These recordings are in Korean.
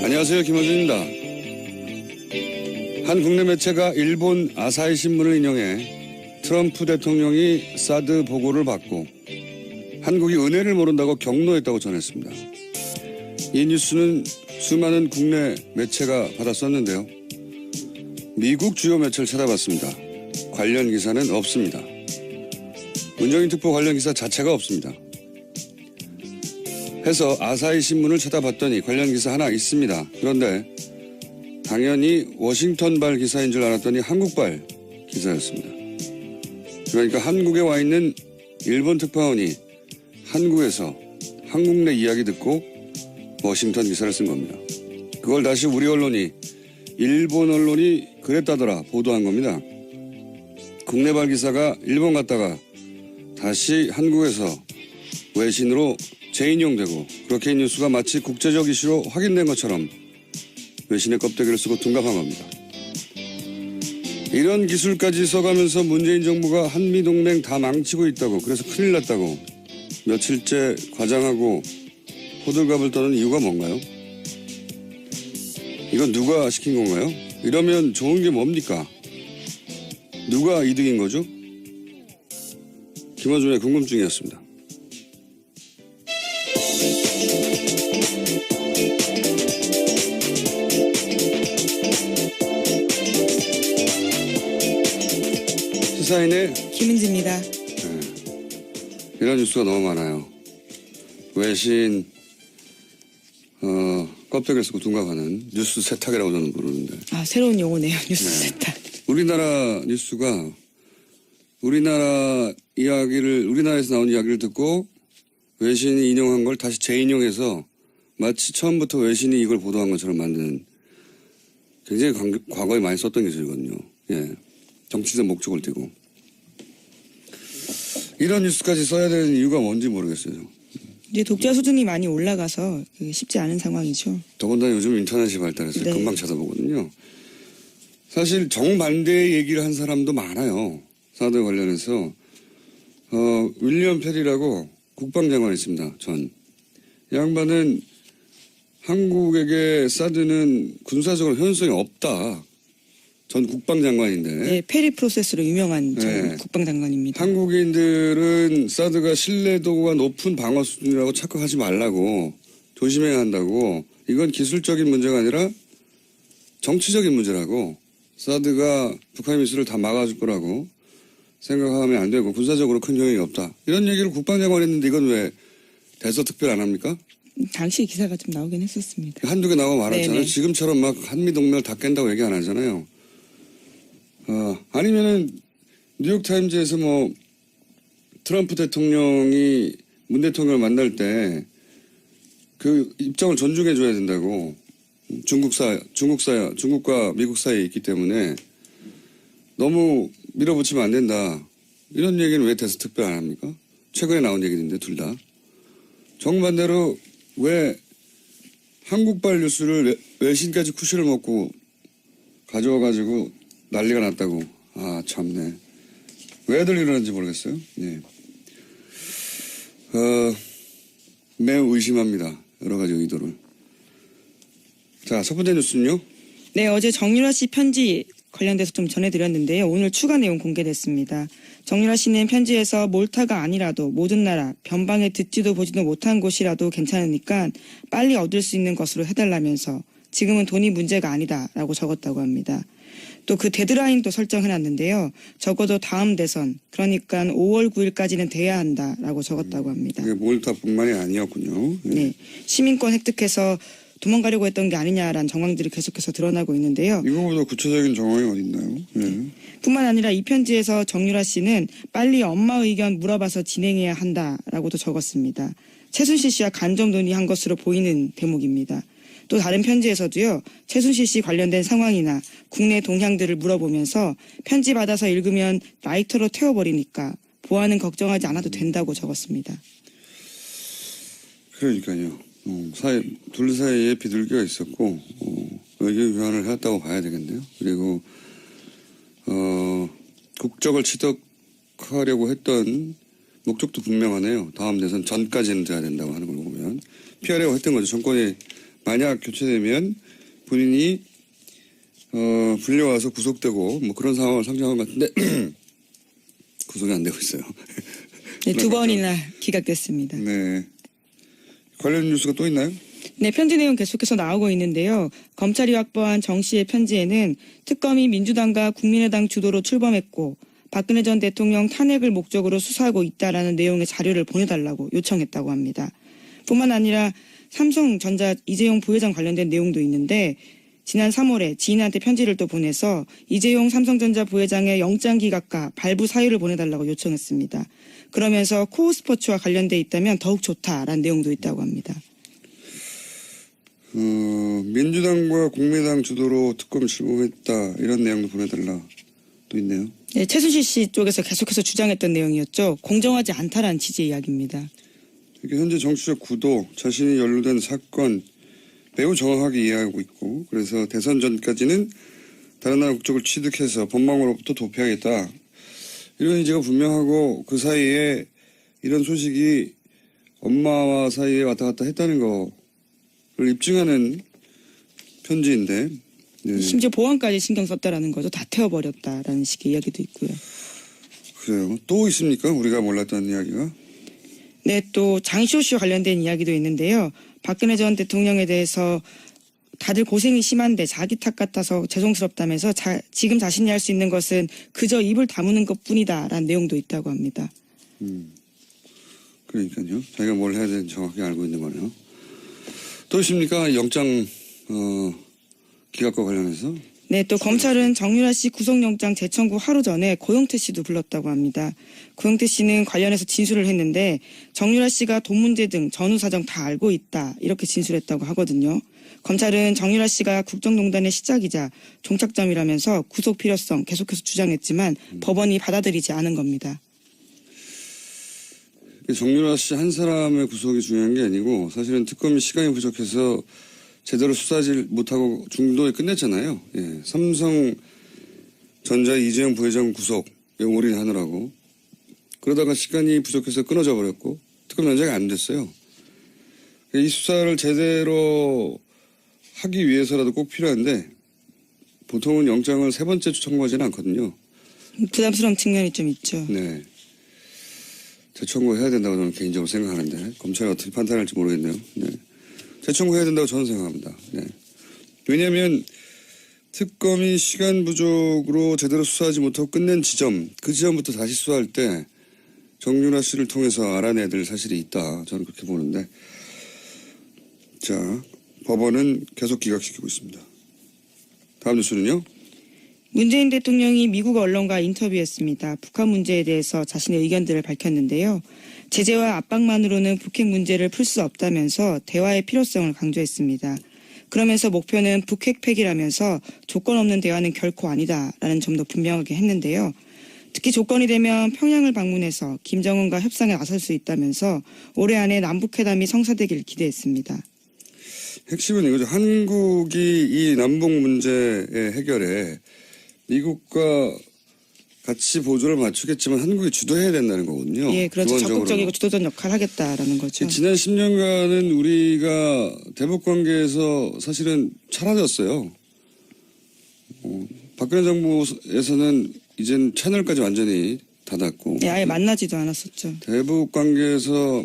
안녕하세요. 김어준입니다. 한 국내 매체가 일본 아사히 신문을 인용해 트럼프 대통령이 사드 보고를 받고 한국이 은혜를 모른다고 격노했다고 전했습니다. 이 뉴스는 수많은 국내 매체가 받았었는데요. 미국 주요 매체를 찾아봤습니다. 관련 기사는 없습니다. 문정인 특보 관련 기사 자체가 없습니다. 해서 아사히 신문을 찾아봤더니 관련 기사 하나 있습니다. 그런데 당연히 워싱턴발 기사인 줄 알았더니 한국발 기사였습니다. 그러니까 한국에 와 있는 일본 특파원이 한국에서 한국 내 이야기 듣고 워싱턴 기사를 쓴 겁니다. 그걸 다시 우리 언론이 일본 언론이 그랬다더라 보도한 겁니다. 국내발 기사가 일본 갔다가 다시 한국에서 외신으로 재인용되고 그렇게 이 뉴스가 마치 국제적 이슈로 확인된 것처럼 외신의 껍데기를 쓰고 둔갑한 겁니다. 이런 기술까지 써가면서 문재인 정부가 한미동맹 다 망치고 있다고, 그래서 큰일 났다고 며칠째 과장하고 호들갑을 떠는 이유가 뭔가요? 이건 누가 시킨 건가요? 이러면 좋은 게 뭡니까? 누가 이득인 거죠? 김어준의 궁금증이었습니다. 시사인의 김은지입니다. 이런 뉴스가 너무 많아요. 외신 껍데기를 쓰고 둔갑하는 뉴스 세탁이라고 저는 부르는데. 아, 새로운 용어네요. 뉴스 세탁. 우리나라 뉴스가 우리나라에서 나온 이야기를 듣고 외신이 인용한 걸 다시 재인용해서 마치 처음부터 외신이 이걸 보도한 것처럼 만드는, 굉장히 과거에 많이 썼던 기술이거든요. 예. 정치적 목적을 띠고. 이런 뉴스까지 써야 되는 이유가 뭔지 모르겠어요. 이제 독자 수준이 많이 올라가서 쉽지 않은 상황이죠. 더군다나 요즘 인터넷이 발달해서 네. 금방 찾아보거든요. 사실 정반대의 얘기를 한 사람도 많아요. 사드 관련해서. 윌리엄 페리라고 국방장관이 있습니다. 전. 이 양반은 한국에게 사드는 군사적으로 현실성이 없다. 전 국방장관인데. 네, 페리 프로세스로 유명한 네. 국방장관입니다. 한국인들은 사드가 신뢰도가 높은 방어 수준이라고 착각하지 말라고, 조심해야 한다고, 이건 기술적인 문제가 아니라 정치적인 문제라고, 사드가 북한 미사일을 다 막아줄 거라고 생각하면 안 되고 군사적으로 큰 효용이 없다. 이런 얘기를 국방장관이 했는데 이건 왜 대서특별 안 합니까? 당시 기사가 좀 나오긴 했었습니다. 한두 개 나오고 말았잖아요. 네네. 지금처럼 막 한미동맹을 다 깬다고 얘기 안 하잖아요. 아니면은 뉴욕타임즈에서 뭐 트럼프 대통령이 문 대통령을 만날 때 그 입장을 존중해 줘야 된다고, 중국과 미국 사이에 있기 때문에 너무 밀어붙이면 안 된다. 이런 얘기는 왜 대서특별 안 합니까? 최근에 나온 얘기인데 둘 다. 정반대로 왜 한국발 뉴스를 외신까지 쿠션을 먹고 가져와가지고 난리가 났다고. 아, 참네. 왜들 이러는지 모르겠어요. 네. 매우 의심합니다. 여러 가지 의도를. 자, 첫 번째 뉴스는요? 네, 어제 정유라 씨 편지 관련돼서 좀 전해드렸는데요. 오늘 추가 내용 공개됐습니다. 정유라 씨는 편지에서 몰타가 아니라도 모든 나라, 변방에 듣지도 보지도 못한 곳이라도 괜찮으니까 빨리 얻을 수 있는 것으로 해달라면서 지금은 돈이 문제가 아니다라고 적었다고 합니다. 또 그 데드라인도 설정해놨는데요. 적어도 다음 대선, 그러니까 5월 9일까지는 돼야 한다라고 적었다고 합니다. 이게 몰타뿐만이 아니었군요. 네, 시민권 획득해서 도망가려고 했던 게 아니냐라는 정황들이 계속해서 드러나고 있는데요. 이거보다 구체적인 정황이 어디 있나요? 네. 뿐만 아니라 이 편지에서 정유라 씨는 빨리 엄마 의견 물어봐서 진행해야 한다라고도 적었습니다. 최순실 씨와 간접 논의한 것으로 보이는 대목입니다. 또 다른 편지에서도요. 최순실 씨 관련된 상황이나 국내 동향들을 물어보면서 편지 받아서 읽으면 라이터로 태워버리니까 보안은 걱정하지 않아도 된다고 적었습니다. 그러니까요. 둘 사이에 비둘기가 있었고 의견 교환을 했다고 봐야 되겠네요. 그리고 국적을 취득하려고 했던 목적도 분명하네요. 다음 대선 전까지는 돼야 된다고 하는 걸 보면 피하려고 했던 거죠. 정권이 만약 교체되면 본인이 불려와서 구속되고 뭐 그런 상황을 상정한 것 같은데 구속이 안 되고 있어요. 네, 2번이나 기각됐습니다. 네. 관련 뉴스가 또 있나요? 네, 편지 내용 계속해서 나오고 있는데요. 검찰이 확보한 정 씨의 편지에는 특검이 민주당과 국민의당 주도로 출범했고 박근혜 전 대통령 탄핵을 목적으로 수사하고 있다라는 내용의 자료를 보내달라고 요청했다고 합니다. 뿐만 아니라 삼성전자 이재용 부회장 관련된 내용도 있는데 지난 3월에 지인한테 편지를 또 보내서 이재용 삼성전자 부회장의 영장 기각과 발부 사유를 보내달라고 요청했습니다. 그러면서 코오스포츠와 관련돼 있다면 더욱 좋다라는 내용도 있다고 합니다. 민주당과 국민의당 주도로 특검 출범했다 이런 내용도 보내달라 또 있네요. 네, 최순실 씨 쪽에서 계속해서 주장했던 내용이었죠. 공정하지 않다라는 취지의 이야기입니다. 현재 정치적 구도, 자신이 연루된 사건 매우 정확하게 이해하고 있고 그래서 대선 전까지는 다른 나라 국적을 취득해서 법망으로부터 도피하겠다. 이런 의지가 분명하고 그 사이에 이런 소식이 엄마와 사이에 왔다 갔다 했다는 거를 입증하는 편지인데 네. 심지어 보안까지 신경 썼다라는 거죠. 다 태워버렸다라는 식의 이야기도 있고요. 그래요. 또 있습니까? 우리가 몰랐던 이야기가? 네, 또 장시호 씨와 관련된 이야기도 있는데요. 박근혜 전 대통령에 대해서 다들 고생이 심한데 자기 탓 같아서 죄송스럽다면서 지금 자신이 할 수 있는 것은 그저 입을 다무는 것뿐이다라는 내용도 있다고 합니다. 그러니까요. 자기가 뭘 해야 되는지 정확히 알고 있는 거네요. 또 있습니까? 영장 기각과 관련해서? 네, 또 검찰은 정유라 씨 구속영장 재청구 하루 전에 고영태 씨도 불렀다고 합니다. 고영태 씨는 관련해서 진술을 했는데 정유라 씨가 돈 문제 등 전후 사정 다 알고 있다 이렇게 진술했다고 하거든요. 검찰은 정유라 씨가 국정농단의 시작이자 종착점이라면서 구속 필요성 계속해서 주장했지만 법원이 받아들이지 않은 겁니다. 정유라 씨 한 사람의 구속이 중요한 게 아니고 사실은 특검이 시간이 부족해서 제대로 수사하지 못하고 중도에 끝냈잖아요. 예, 삼성전자 이재용 부회장 구속에 올인하느라고. 그러다가 시간이 부족해서 끊어져 버렸고 특검 연장이 안 됐어요. 이 수사를 제대로 하기 위해서라도 꼭 필요한데 보통은 영장을 3번째 청구하지는 않거든요. 부담스러운 측면이 좀 있죠. 네. 재청구해야 된다고 저는 개인적으로 생각하는데 검찰이 어떻게 판단할지 모르겠네요. 네. 재청구해야 된다고 저는 생각합니다. 네. 왜냐하면 특검이 시간 부족으로 제대로 수사하지 못하고 끝낸 지점, 그 지점부터 다시 수사할 때 정유라 씨를 통해서 알아내야 될 사실이 있다. 저는 그렇게 보는데 자, 법원은 계속 기각시키고 있습니다. 다음 뉴스는요? 문재인 대통령이 미국 언론과 인터뷰했습니다. 북한 문제에 대해서 자신의 의견들을 밝혔는데요. 제재와 압박만으로는 북핵 문제를 풀 수 없다면서 대화의 필요성을 강조했습니다. 그러면서 목표는 북핵 폐기라면서 조건 없는 대화는 결코 아니다라는 점도 분명하게 했는데요. 특히 조건이 되면 평양을 방문해서 김정은과 협상에 나설 수 있다면서 올해 안에 남북회담이 성사되길 기대했습니다. 핵심은 이거죠. 한국이 이 남북 문제의 해결에 미국과 같이 보조를 맞추겠지만 한국이 주도해야 된다는 거거든요. 예, 그렇죠. 기본적으로. 적극적이고 주도적 역할을 하겠다라는 거죠. 지난 10년간은 우리가 대북 관계에서 사실은 사라졌어요. 박근혜 정부에서는 이젠 채널까지 완전히 닫았고. 예, 아예 만나지도 않았었죠. 대북 관계에서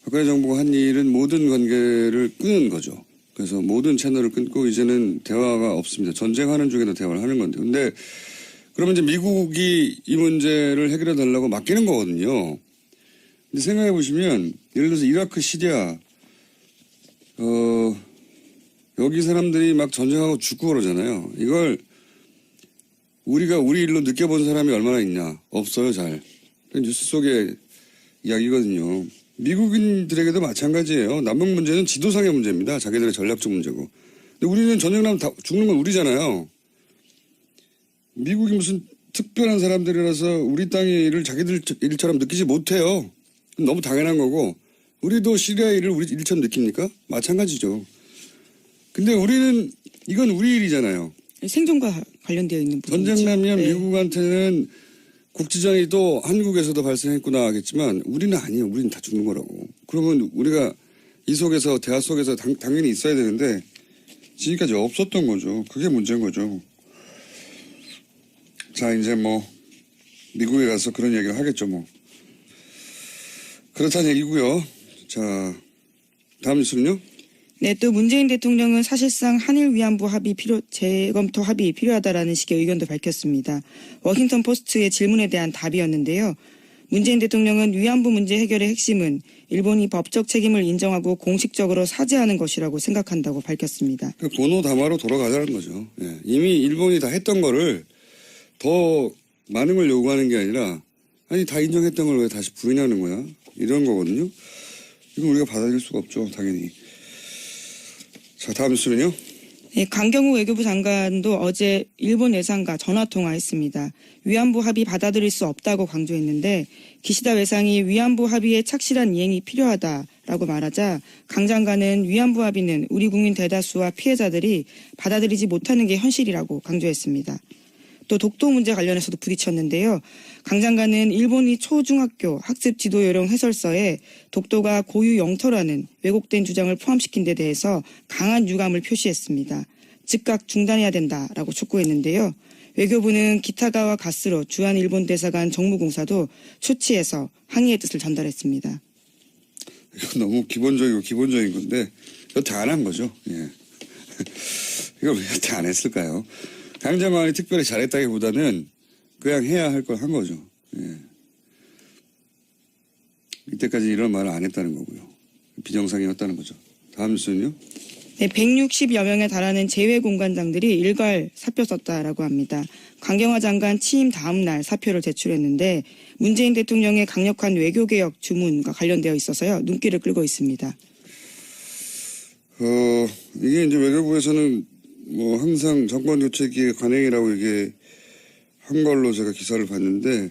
박근혜 정부가 한 일은 모든 관계를 끊은 거죠. 그래서 모든 채널을 끊고 이제는 대화가 없습니다. 전쟁하는 중에도 대화를 하는 건데. 근데 그러면 이제 미국이 이 문제를 해결해 달라고 맡기는 거거든요. 근데 생각해 보시면 예를 들어서 이라크, 시리아 여기 사람들이 막 전쟁하고 죽고 그러잖아요. 이걸 우리가 우리 일로 느껴본 사람이 얼마나 있냐. 없어요, 잘. 뉴스 속의 이야기거든요. 미국인들에게도 마찬가지예요. 남북 문제는 지도상의 문제입니다. 자기들의 전략적 문제고. 근데 우리는 전쟁나면 다 죽는 건 우리잖아요. 미국이 무슨 특별한 사람들이라서 우리 땅의 일을 자기들 일처럼 느끼지 못해요. 너무 당연한 거고 우리도 시리아의 일을 우리 일처럼 느낍니까? 마찬가지죠. 근데 우리는 이건 우리 일이잖아요. 생존과 관련되어 있는 부분이죠. 전쟁 나면 네. 미국한테는 국지전이 또 한국에서도 발생했구나 하겠지만 우리는 아니에요. 우리는 다 죽는 거라고. 그러면 우리가 이 속에서 대화 속에서 당연히 있어야 되는데 지금까지 없었던 거죠. 그게 문제인 거죠. 자, 이제 뭐 미국에 가서 그런 얘기를 하겠죠, 뭐. 그렇다는 얘기고요. 자, 다음 뉴스는요? 네, 또 문재인 대통령은 사실상 한일 위안부 재검토 합의 필요하다라는 식의 의견도 밝혔습니다. 워싱턴 포스트의 질문에 대한 답이었는데요. 문재인 대통령은 위안부 문제 해결의 핵심은 일본이 법적 책임을 인정하고 공식적으로 사죄하는 것이라고 생각한다고 밝혔습니다. 그 본호 담화로 돌아가자는 거죠. 예. 이미 일본이 다 했던 거를 더 많은 걸 요구하는 게 아니라 아니 다 인정했던 걸 왜 다시 부인하는 거야? 이런 거거든요. 이건 우리가 받아들일 수가 없죠. 당연히. 자, 다음 뉴스는요. 네, 강경우 외교부 장관도 어제 일본 외상과 전화통화했습니다. 위안부 합의 받아들일 수 없다고 강조했는데 기시다 외상이 위안부 합의의 착실한 이행이 필요하다라고 말하자 강 장관은 위안부 합의는 우리 국민 대다수와 피해자들이 받아들이지 못하는 게 현실이라고 강조했습니다. 또 독도 문제 관련해서도 부딪혔는데요. 강 장관은 일본이 초중학교 학습 지도 요령 해설서에 독도가 고유 영토라는 왜곡된 주장을 포함시킨 데 대해서 강한 유감을 표시했습니다. 즉각 중단해야 된다라고 촉구했는데요. 외교부는 기타가와 가스로 주한 일본 대사관 정무공사도 초치해서 항의의 뜻을 전달했습니다. 이건 너무 기본적인 건데 여태 안 한 거죠. 예. 이걸 왜 여태 안 했을까요? 강 장관이 특별히 잘했다기보다는 그냥 해야 할 걸 한 거죠. 예. 이때까지 이런 말을 안 했다는 거고요. 비정상이었다는 거죠. 다음 뉴스는요. 네, 160여 명에 달하는 재외공관장들이 일괄 사표 썼다라고 합니다. 강경화 장관 취임 다음 날 사표를 제출했는데 문재인 대통령의 강력한 외교개혁 주문과 관련되어 있어서요. 눈길을 끌고 있습니다. 이게 이제 외교부에서는 뭐 항상 정권 교체기의 관행이라고 이게 한 걸로 제가 기사를 봤는데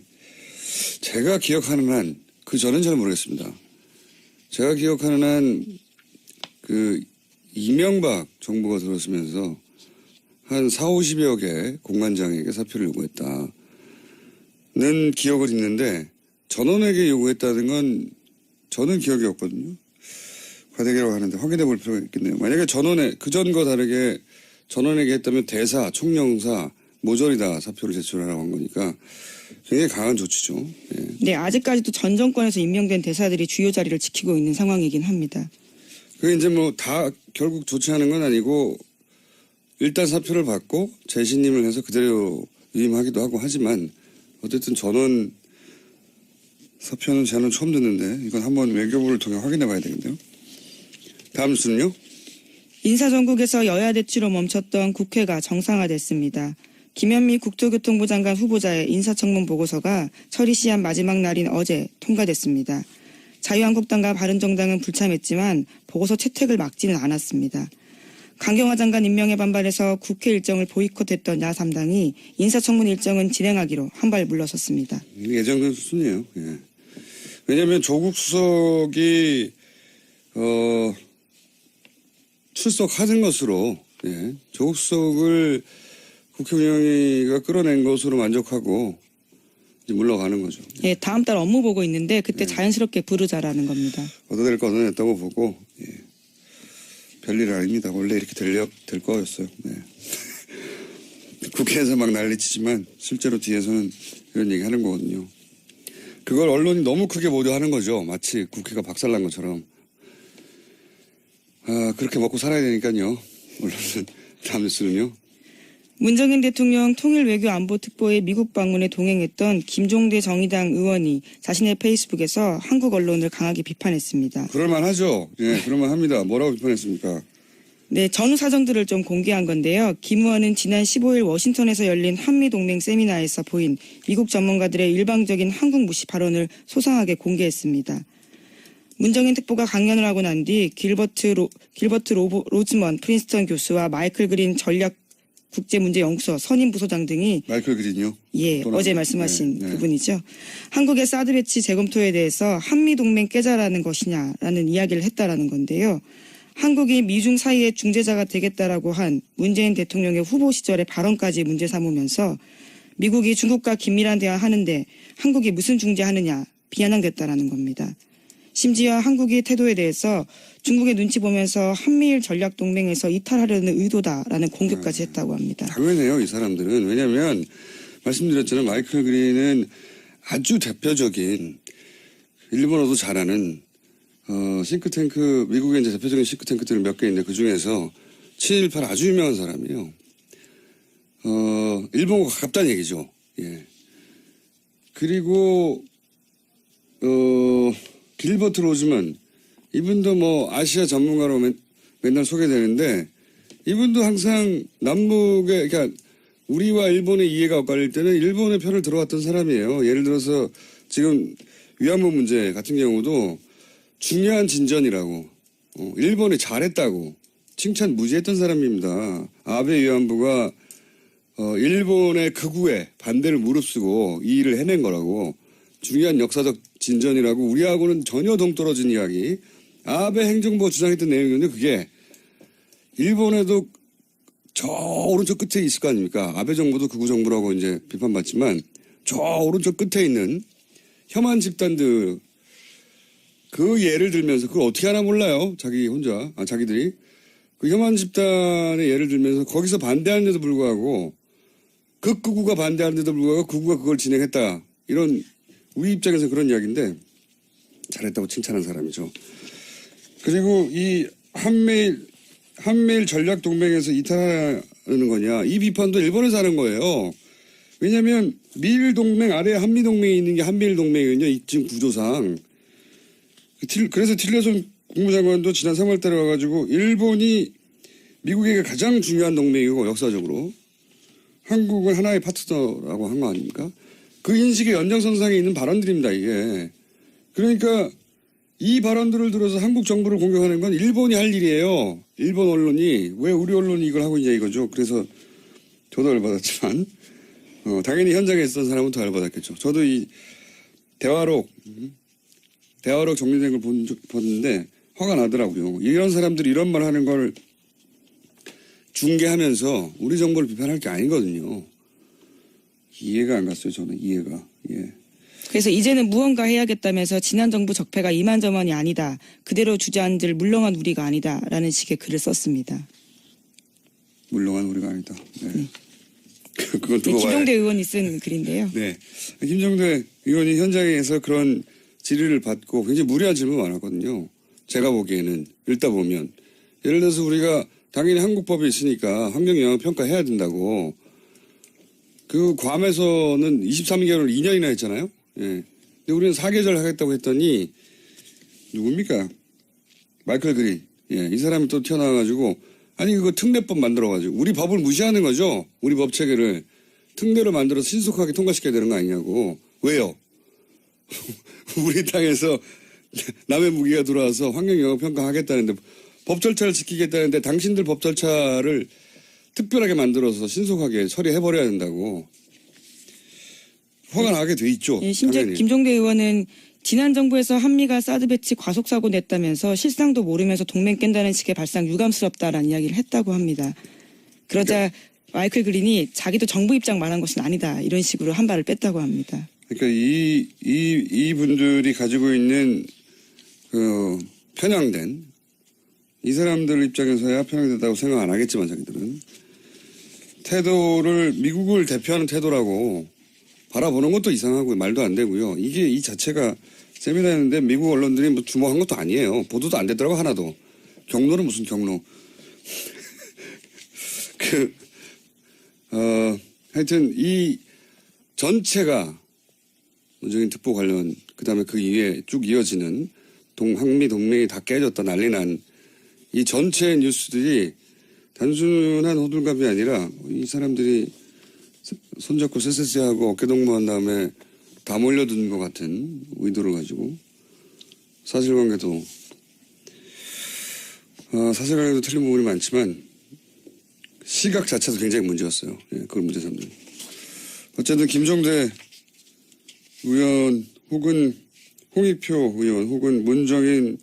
제가 기억하는 한 그 전은 잘 모르겠습니다. 제가 기억하는 한 그 이명박 정부가 들어서면서 한 40~50여 개 공관장에게 사표를 요구했다는 기억을 있는데 전원에게 요구했다는 건 저는 기억이 없거든요. 관행이라고 하는데 확인해 볼 필요가 있겠네요. 만약에 그전과 다르게 전원에게 했다면 대사, 총영사 모조리 다 사표를 제출하라고 한 거니까 굉장히 강한 조치죠. 예. 네, 아직까지도 전 정권에서 임명된 대사들이 주요 자리를 지키고 있는 상황이긴 합니다. 그게 이제 뭐 다 결국 조치하는 건 아니고 일단 사표를 받고 재신임을 해서 그대로 위임하기도 하고 하지만 어쨌든 전원 사표는 저는 처음 듣는데 이건 한번 외교부를 통해 확인해 봐야 되겠네요. 다음 뉴스는요. 인사정국에서 여야 대치로 멈췄던 국회가 정상화됐습니다. 김현미 국토교통부 장관 후보자의 인사청문 보고서가 처리 시한 마지막 날인 어제 통과됐습니다. 자유한국당과 바른정당은 불참했지만 보고서 채택을 막지는 않았습니다. 강경화 장관 임명에 반발해서 국회 일정을 보이콧했던 야3당이 인사청문 일정은 진행하기로 한 발 물러섰습니다. 예정된 수순이에요. 예. 왜냐하면 조국 수석이 출석하는 것으로 조국 수석을 국회의원회가 끌어낸 것으로 만족하고 이제 물러가는 거죠. 예, 다음 달 업무 보고 있는데 그때 자연스럽게 부르자라는 겁니다. 얻어낼 거 얻어냈다고 보고 별일 아닙니다. 원래 이렇게 될 거였어요. 네. 국회에서 막 난리치지만 실제로 뒤에서는 이런 얘기 하는 거거든요. 그걸 언론이 너무 크게 보도하는 거죠. 마치 국회가 박살난 것처럼. 그렇게 먹고 살아야 되니까요. 언론은. 다음 뉴스는요. 문정인 대통령 통일외교안보특보의 미국 방문에 동행했던 김종대 정의당 의원이 자신의 페이스북에서 한국 언론을 강하게 비판했습니다. 그럴만하죠. 예, 그럴만합니다. 뭐라고 비판했습니까? 네, 전후 사정들을 좀 공개한 건데요. 김 의원은 지난 15일 워싱턴에서 열린 한미동맹 세미나에서 보인 미국 전문가들의 일방적인 한국 무시 발언을 소상하게 공개했습니다. 문정인 특보가 강연을 하고 난 뒤 길버트 로즈먼 프린스턴 교수와 마이클 그린 전략 국제문제연구소 선임 부소장 등이 마이클 그린요? 예, 어제 말씀하신 그분이죠. 한국의 사드 배치 재검토에 대해서 한미동맹 깨자라는 것이냐라는 이야기를 했다라는 건데요. 한국이 미중 사이의 중재자가 되겠다라고 한 문재인 대통령의 후보 시절의 발언까지 문제 삼으면서 미국이 중국과 긴밀한 대화하는데 한국이 무슨 중재하느냐 비아냥댔다라는 겁니다. 심지어 한국의 태도에 대해서 중국의 눈치 보면서 한미일 전략 동맹에서 이탈하려는 의도다라는 공격까지 했다고 합니다. 당연해요, 이 사람들은. 왜냐하면 말씀드렸잖아요. 마이클 그린은 아주 대표적인 일본어도 잘하는 싱크탱크, 미국의 이제 대표적인 싱크탱크들이 몇 개 있는데 그 중에서 친일파를 아주 유명한 사람이에요. 일본과 가깝다는 얘기죠. 예. 그리고 길버트 로즈먼, 이분도 뭐 아시아 전문가로 맨날 소개되는데 이분도 항상 남북의, 그러니까 우리와 일본의 이해가 엇갈릴 때는 일본의 편을 들어왔던 사람이에요. 예를 들어서 지금 위안부 문제 같은 경우도 중요한 진전이라고, 일본이 잘했다고 칭찬 무지했던 사람입니다. 아베 위안부가 일본의 극우에 반대를 무릅쓰고 이 일을 해낸 거라고, 중요한 역사적 진전이라고, 우리하고는 전혀 동떨어진 이야기. 아베 행정부가 주장했던 내용이었는데 그게 일본에도 저 오른쪽 끝에 있을 거 아닙니까? 아베 정부도 극우 정부라고 이제 비판받지만 저 오른쪽 끝에 있는 혐한 집단들, 그 예를 들면서 그걸 어떻게 하나 몰라요. 자기들이. 그 혐한 집단의 예를 들면서 거기서 반대하는데도 불구하고, 극우가 반대하는데도 불구하고 극우가 그걸 진행했다. 이런, 우리 입장에서 그런 이야기인데 잘했다고 칭찬한 사람이죠. 그리고 이 한미일 전략 동맹에서 이탈하는 거냐, 이 비판도 일본에서 하는 거예요. 왜냐하면 미일 동맹 아래에 한미 동맹이 있는 게 한미일 동맹이거든요. 지금 구조상. 그래서 틸러슨 국무장관도 지난 3월달에 와가지고 일본이 미국에게 가장 중요한 동맹이고 역사적으로 한국은 하나의 파트너라고 한 거 아닙니까? 그 인식의 연장선상에 있는 발언들입니다, 이게. 그러니까 이 발언들을 들어서 한국 정부를 공격하는 건 일본이 할 일이에요. 일본 언론이. 왜 우리 언론이 이걸 하고 있냐 이거죠. 그래서 저도 열받았지만 당연히 현장에 있었던 사람은 더 열받았겠죠. 저도 이 대화록 정리된 걸 봤는데 화가 나더라고요. 이런 사람들이 이런 말 하는 걸 중계하면서 우리 정부를 비판할 게 아니거든요. 이해가 안 갔어요, 저는. 이해가. 예. 그래서 이제는 무언가 해야겠다면서 지난 정부 적폐가 이만저만이 아니다. 그대로 주저앉을 물렁한 우리가 아니다라는 식의 글을 썼습니다. 물렁한 우리가 아니다. 네. 그건 두고 봐야. 김종대 의원이 쓴 글인데요. 네. 김종대 의원이 현장에서 그런 질의를 받고 굉장히 무리한 질문 많았거든요. 제가 보기에는 읽다 보면 예를 들어서 우리가 당연히 한국법이 있으니까 환경영향평가 해야 된다고. 그 괌에서는 23개월 2년이나 했잖아요. 예. 근데 우리는 4계절 하겠다고 했더니 누굽니까? 마이클 그린. 예. 이 사람이 또 튀어나와가지고 아니 그거 특례법 만들어가지고 우리 법을 무시하는 거죠. 우리 법 체계를 특례로 만들어서 신속하게 통과시켜야 되는 거 아니냐고. 왜요? 우리 땅에서 남의 무기가 들어와서 환경영향평가 하겠다는데 법 절차를 지키겠다는데 당신들 법 절차를 특별하게 만들어서 신속하게 처리해버려야 된다고. 화가 나게 돼 있죠. 예, 심지어 당연히. 김종대 의원은 지난 정부에서 한미가 사드 배치 과속사고 냈다면서 실상도 모르면서 동맹 깬다는 식의 발상 유감스럽다라는 이야기를 했다고 합니다. 그러자 마이클 그린이 자기도 정부 입장 말한 것은 아니다. 이런 식으로 한 발을 뺐다고 합니다. 그러니까 이 분들이 가지고 있는 그 편향된, 이 사람들 입장에서야 편향됐다고 생각 안 하겠지만 자기들은 태도를 미국을 대표하는 태도라고 바라보는 것도 이상하고 말도 안 되고요. 이게 이 자체가 세미나였는데 미국 언론들이 뭐 주목한 것도 아니에요. 보도도 안 되더라고 하나도. 경로는 무슨 경로. 하여튼 이 전체가 문재인 특보 관련 그다음에 그 이후에 쭉 이어지는 한미 동맹이 다 깨졌다 난리 난 이 전체 뉴스들이 단순한 호들갑이 아니라 이 사람들이 손잡고 쎄쎄쎄하고 어깨동무한 다음에 다 몰려드는 것 같은 의도를 가지고 사실관계도 틀린 부분이 많지만 시각 자체도 굉장히 문제였어요. 예, 그걸 문제 삼는. 어쨌든 김종대 의원 혹은 홍익표 의원 혹은 문정인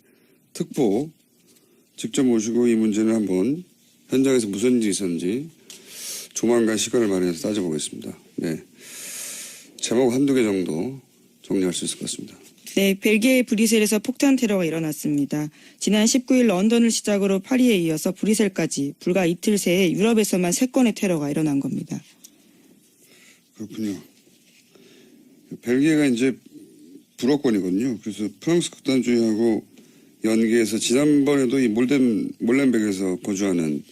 특보 직접 모시고 이 문제는 한번 현장에서 무슨 일이 있었는지 조만간 시간을 마련해서 따져보겠습니다. 네. 제목 한두 개 정도 정리할 수 있을 것 같습니다. 네, 벨기에 브뤼셀에서 폭탄 테러가 일어났습니다. 지난 19일 런던을 시작으로 파리에 이어서 브뤼셀까지 불과 이틀 새에 유럽에서만 3건의 테러가 일어난 겁니다. 그렇군요. 벨기에가 이제 불어권이거든요. 그래서 프랑스 극단주의하고 연계해서 지난번에도 이 몰렌베그에서 거주하는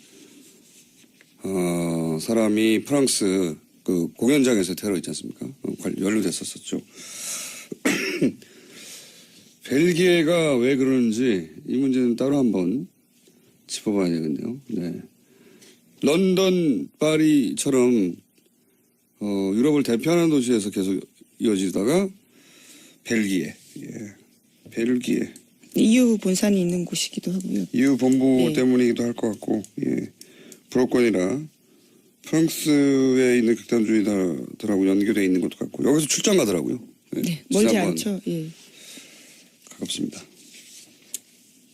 사람이 프랑스 그 공연장에서 테러 있지 않습니까? 연루됐었죠. 벨기에가 왜 그러는지 이 문제는 따로 한번 짚어봐야 되겠네요. 네. 런던, 파리처럼 유럽을 대표하는 도시에서 계속 이어지다가 벨기에, 벨기에. EU 본산이 있는 곳이기도 하고요. EU 본부 네. 때문이기도 할 것 같고, 불어권이라 프랑스에 있는 극단주의자들하고 연계되어 있는 것도 같고, 여기서 출장 가더라고요. 네, 멀지 지난번 않죠. 예. 가깝습니다.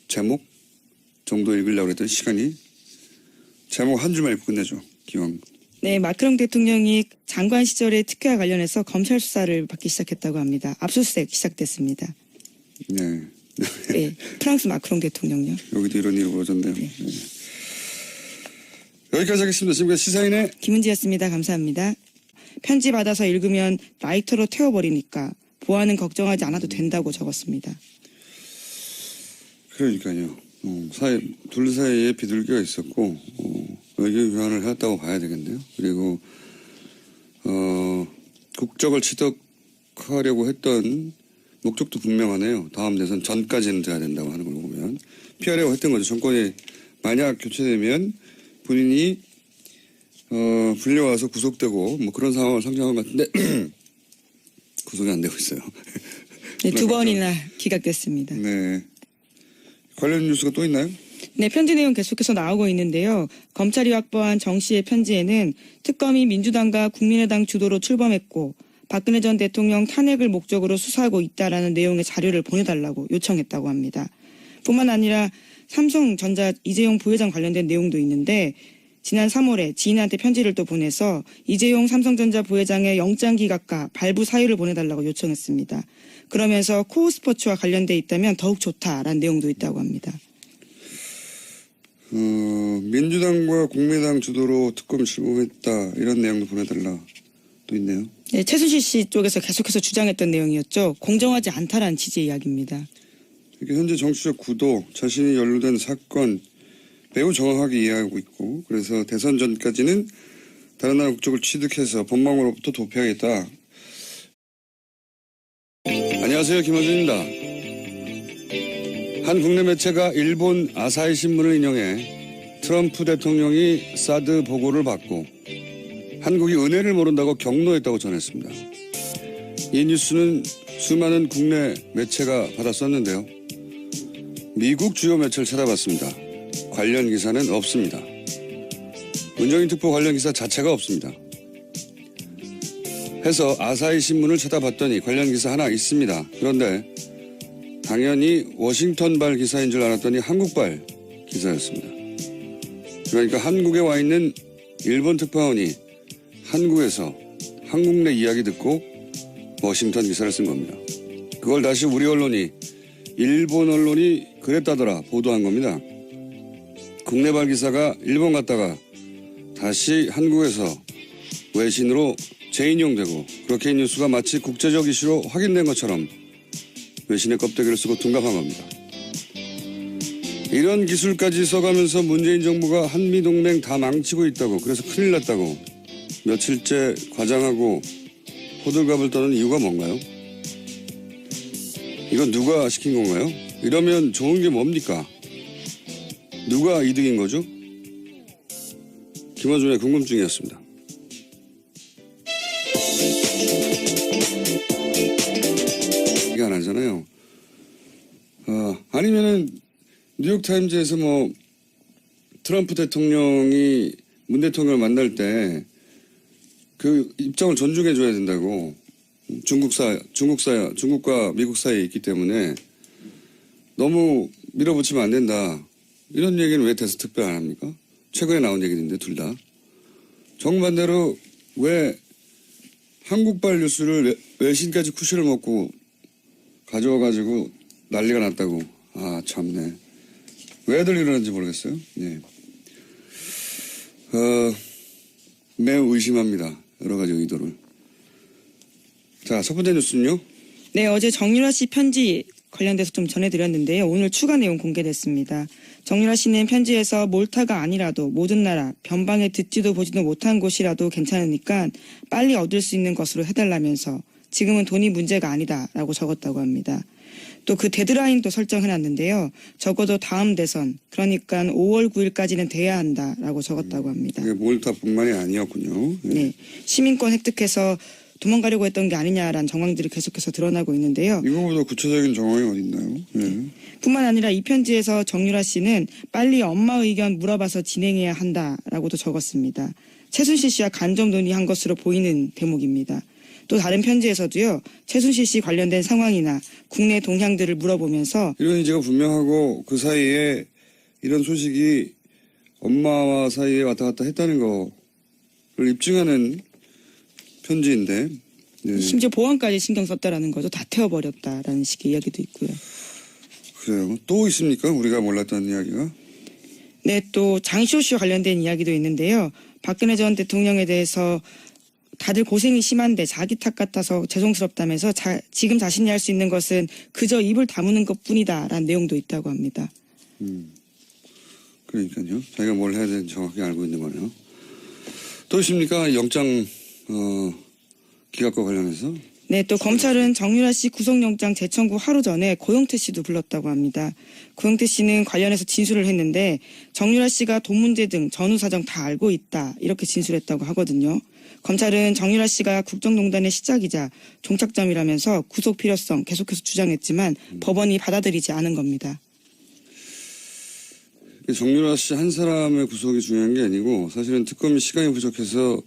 제목 정도 읽으려고 했더니 시간이 제목 한 줄만 읽고 끝내죠. 기왕. 네, 마크롱 대통령이 장관 시절의 특혜와 관련해서 검찰 수사를 받기 시작했다고 합니다. 압수수색 시작됐습니다. 네. 네, 프랑스 마크롱 대통령요. 여기도 이런 일이 벌어졌네요. 네. 여기까지 하겠습니다. 지금까지 시사인의 김은지였습니다. 감사합니다. 편지 받아서 읽으면 라이터로 태워버리니까 보안은 걱정하지 않아도 된다고 적었습니다. 그러니까요. 둘 사이에 비둘기가 있었고 외교 교환을 해왔다고 봐야 되겠네요. 그리고 국적을 취득하려고 했던 목적도 분명하네요. 다음 대선 전까지는 돼야 된다고 하는 걸 보면 피하려고 했던 거죠. 정권이 만약 교체되면 본인이 불려와서 구속되고 뭐 그런 상황을 상정한 것 같은데 구속이 안 되고 있어요. 네, 2번이나 기각됐습니다. 네. 관련 뉴스가 또 있나요? 네, 편지 내용 계속해서 나오고 있는데요. 검찰이 확보한 정 씨의 편지에는 특검이 민주당과 국민의당 주도로 출범했고 박근혜 전 대통령 탄핵을 목적으로 수사하고 있다라는 내용의 자료를 보내달라고 요청했다고 합니다. 뿐만 아니라 삼성전자 이재용 부회장 관련된 내용도 있는데 지난 3월에 지인한테 편지를 또 보내서 이재용 삼성전자 부회장의 영장 기각과 발부 사유를 보내달라고 요청했습니다. 그러면서 코오스포츠와 관련돼 있다면 더욱 좋다라는 내용도 있다고 합니다. 민주당과 국민의당 주도로 특검 출범했다 이런 내용도 보내달라 또 있네요. 네, 최순실 씨 쪽에서 계속해서 주장했던 내용이었죠. 공정하지 않다라는 취지의 이야기입니다. 현재 정치적 구도, 자신이 연루된 사건 매우 정확하게 이해하고 있고 그래서 대선 전까지는 다른 나라 국적을 취득해서 법망으로부터 도피하겠다. 안녕하세요. 김어준입니다. 한 국내 매체가 일본 아사히 신문을 인용해 트럼프 대통령이 사드 보고를 받고 한국이 은혜를 모른다고 격노했다고 전했습니다. 이 뉴스는 수많은 국내 매체가 받았었는데요. 미국 주요 매체를 찾아봤습니다. 관련 기사는 없습니다. 문정인 특보 관련 기사 자체가 없습니다. 해서 아사히 신문을 찾아봤더니 관련 기사 하나 있습니다. 그런데 당연히 워싱턴발 기사인 줄 알았더니 한국발 기사였습니다. 그러니까 한국에 와 있는 일본 특파원이 한국에서 한국 내 이야기 듣고 워싱턴 기사를 쓴 겁니다. 그걸 다시 우리 언론이 일본 언론이 그랬다더라 보도한 겁니다. 국내발 기사가 일본 갔다가 다시 한국에서 외신으로 재인용되고 그렇게 이 뉴스가 마치 국제적 이슈로 확인된 것처럼 외신의 껍데기를 쓰고 둔갑한 겁니다. 이런 기술까지 써가면서 문재인 정부가 한미동맹 다 망치고 있다고 그래서 큰일 났다고 며칠째 과장하고 호들갑을 떠는 이유가 뭔가요? 이건 누가 시킨 건가요? 이러면 좋은 게 뭡니까? 누가 이득인 거죠? 김어준의 궁금증이었습니다. 이게 안 하잖아요. 아니면은 뉴욕타임즈에서 뭐 트럼프 대통령이 문 대통령을 만날 때 그 입장을 존중해줘야 된다고 중국과 미국 사이에 있기 때문에 너무 밀어붙이면 안 된다. 이런 얘기는 왜 대서특별 안 합니까? 최근에 나온 얘기인데 둘 다. 정반대로 왜 한국발 뉴스를 외신까지 쿠션을 먹고 가져와가지고 난리가 났다고. 아, 참네. 왜들 이러는지 모르겠어요. 예. 매우 의심합니다. 여러 가지 의도를. 자, 첫 번째 뉴스는요. 네, 어제 정유라 씨 편지 관련돼서 좀 전해드렸는데요. 오늘 추가 내용 공개됐습니다. 정유라 씨는 편지에서 몰타가 아니라도 모든 나라, 변방에 듣지도 보지도 못한 곳이라도 괜찮으니까 빨리 얻을 수 있는 것으로 해달라면서 지금은 돈이 문제가 아니다라고 적었다고 합니다. 또 그 데드라인도 설정해놨는데요. 적어도 다음 대선, 그러니까 5월 9일까지는 돼야 한다라고 적었다고 합니다. 이게 몰타뿐만이 아니었군요. 예. 네, 시민권 획득해서 도망가려고 했던 게 아니냐라는 정황들이 계속해서 드러나고 있는데요. 이거보다 구체적인 정황이 어디 있나요? 예. 뿐만 아니라 이 편지에서 정유라 씨는 빨리 엄마 의견 물어봐서 진행해야 한다라고도 적었습니다. 최순실 씨와 간접 논의한 것으로 보이는 대목입니다. 또 다른 편지에서도요. 최순실 씨 관련된 상황이나 국내 동향들을 물어보면서 이런 의지가 분명하고 그 사이에 이런 소식이 엄마와 사이에 왔다 갔다 했다는 거를 입증하는 편지인데 네. 심지어 보안까지 신경 썼다라는 거죠. 다 태워버렸다라는 식의 이야기도 있고요. 그래요. 또 있습니까? 우리가 몰랐던 이야기가? 네, 또 장시호 관련된 이야기도 있는데요. 박근혜 전 대통령에 대해서 다들 고생이 심한데 자기 탓 같아서 죄송스럽다면서 지금 자신이 할 수 있는 것은 그저 입을 다무는 것뿐이다라는 내용도 있다고 합니다. 그러니까요. 자기가 뭘 해야 되는지 정확히 알고 있는 거네요. 또 있습니까? 영장 기각과 관련해서? 네, 또 검찰은 정유라 씨 구속영장 재청구 하루 전에 고영태 씨도 불렀다고 합니다. 고영태 씨는 관련해서 진술을 했는데 정유라 씨가 돈 문제 등 전후 사정 다 알고 있다 이렇게 진술했다고 하거든요. 검찰은 정유라 씨가 국정농단의 시작이자 종착점이라면서 구속 필요성 계속해서 주장했지만 법원이 받아들이지 않은 겁니다. 정유라 씨 한 사람의 구속이 중요한 게 아니고 사실은 특검이 시간이 부족해서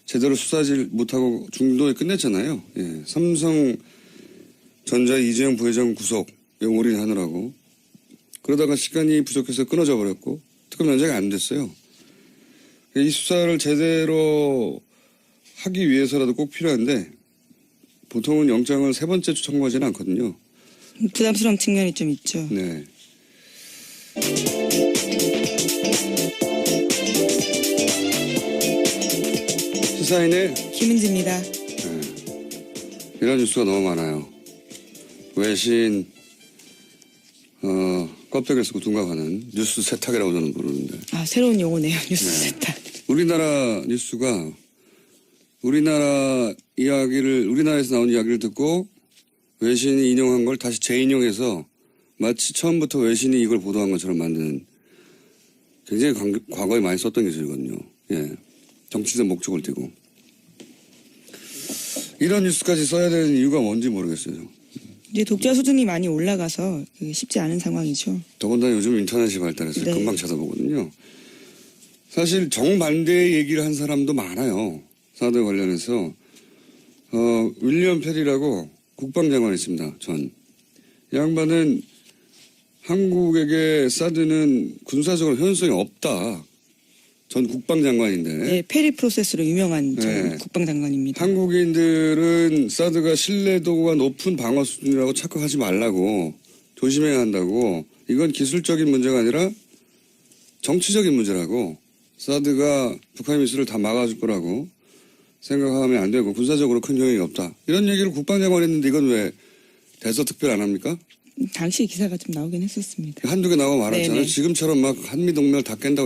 제대로 수사질 못하고 중도에 끝냈잖아요. 예, 삼성전자 이재용 부회장 구속에 올인하느라고. 그러다가 시간이 부족해서 끊어져 버렸고 특검 연장이 안 됐어요. 이 수사를 제대로 하기 위해서라도 꼭 필요한데 보통은 영장을 세 번째 청구하지는 않거든요. 부담스러운 측면이 좀 있죠. 네. 시사인의 김은지입니다. 이런 뉴스가 너무 많아요. 외신 껍데기를 쓰고 둥각하는 뉴스 세탁이라고 저는 부르는데. 아, 새로운 용어네요. 뉴스 세탁. 우리나라 뉴스가 우리나라에서 나온 이야기를 듣고 외신이 인용한 걸 다시 재인용해서 마치 처음부터 외신이 이걸 보도한 것처럼 만드는 굉장히 과거에 많이 썼던 기술이거든요. 예. 정치적 목적을 띠고. 이런 뉴스까지 써야 되는 이유가 뭔지 모르겠어요. 이제 독자 수준이 많이 올라가서 그게 쉽지 않은 상황이죠. 더군다나 요즘 인터넷이 발달해서 네. 금방 찾아보거든요. 사실 정반대의 얘기를 한 사람도 많아요. 사드 관련해서. 윌리엄 페리라고 국방장관이 있습니다. 전. 이 양반은 한국에게 사드는 군사적으로 효용성이 없다. 전 국방장관인데. 네, 페리 프로세스로 유명한 네. 국방장관입니다. 한국인들은 사드가 신뢰도가 높은 방어 수준이라고 착각하지 말라고 조심해야 한다고. 이건 기술적인 문제가 아니라 정치적인 문제라고. 사드가 북한 미술을 다 막아줄 거라고 생각하면 안 되고 군사적으로 큰 효용이 없다. 이런 얘기를 국방장관이 했는데 이건 왜 대서특별 안 합니까? 당시 기사가 좀 나오긴 했었습니다. 한두 개 나와 말았잖아요. 네네. 지금처럼 막 한미동맹을 다 깬다고